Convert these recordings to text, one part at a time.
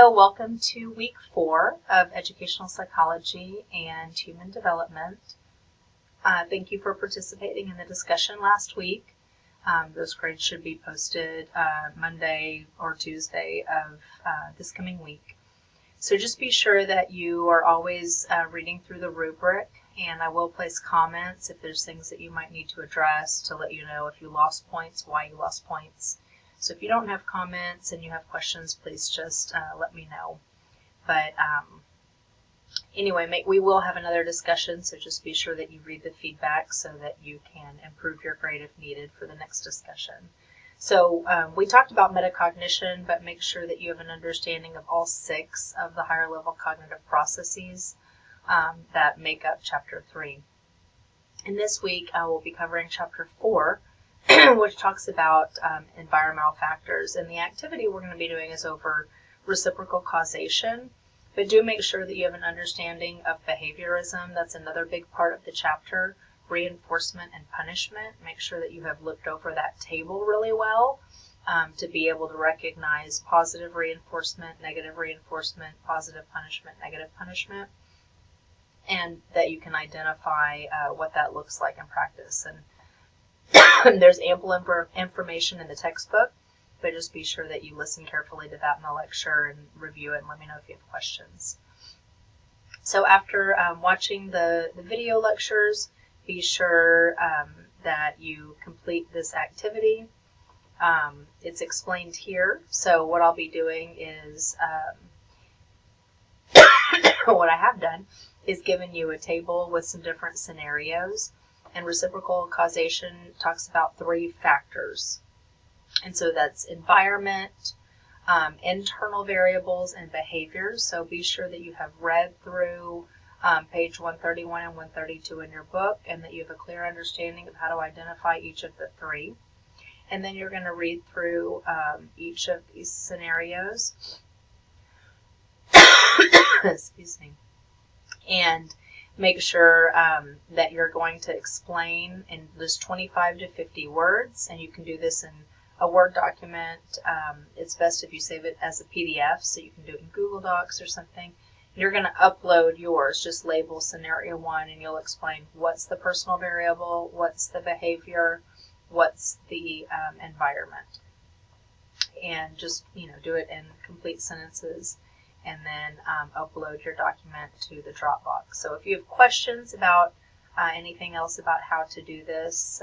So welcome to week 4 of Educational Psychology and Human Development. Thank you for participating in the discussion last week. Those grades should be posted Monday or Tuesday of this coming week. So just be sure that you are always reading through the rubric, and I will place comments if there's things that you might need to address to let you know if you lost points, why you lost points. So if you don't have comments and you have questions, please just let me know. But anyway, we will have another discussion, so just be sure that you read the feedback so that you can improve your grade if needed for the next discussion. So we talked about metacognition, but make sure that you have an understanding of all 6 of the higher level cognitive processes that make up Chapter 3. And this week I will be covering Chapter 4, which talks about environmental factors. And the activity we're going to be doing is over reciprocal causation. But do make sure that you have an understanding of behaviorism. That's another big part of the chapter. Reinforcement and punishment. Make sure that you have looked over that table really well to be able to recognize positive reinforcement, negative reinforcement, positive punishment, negative punishment, and that you can identify what that looks like in practice. And there's ample information in the textbook, but just be sure that you listen carefully to that in the lecture and review it and let me know if you have questions. So after watching the video lectures, be sure that you complete this activity. It's explained here. So what I'll be doing is, what I have done is given you a table with some different scenarios. And reciprocal causation talks about 3 factors. And so that's environment, internal variables, and behaviors. So be sure that you have read through page 131 and 132 in your book, and that you have a clear understanding of how to identify each of the 3. And then you're going to read through each of these scenarios. Excuse me. And make sure that you're going to explain in just 25 to 50 words, and you can do this in a Word document. It's best if you save it as a PDF, so you can do it in Google Docs or something. You're going to upload yours, just label scenario 1, and you'll explain what's the personal variable, what's the behavior, what's the environment. And just, do it in complete sentences, and then upload your document to the Dropbox. So if you have questions about anything else about how to do this,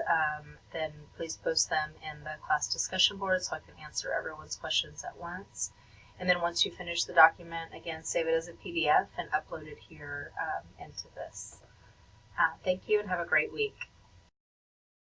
then please post them in the class discussion board so I can answer everyone's questions at once. And then once you finish the document, again, save it as a PDF and upload it here into this. Thank you and have a great week.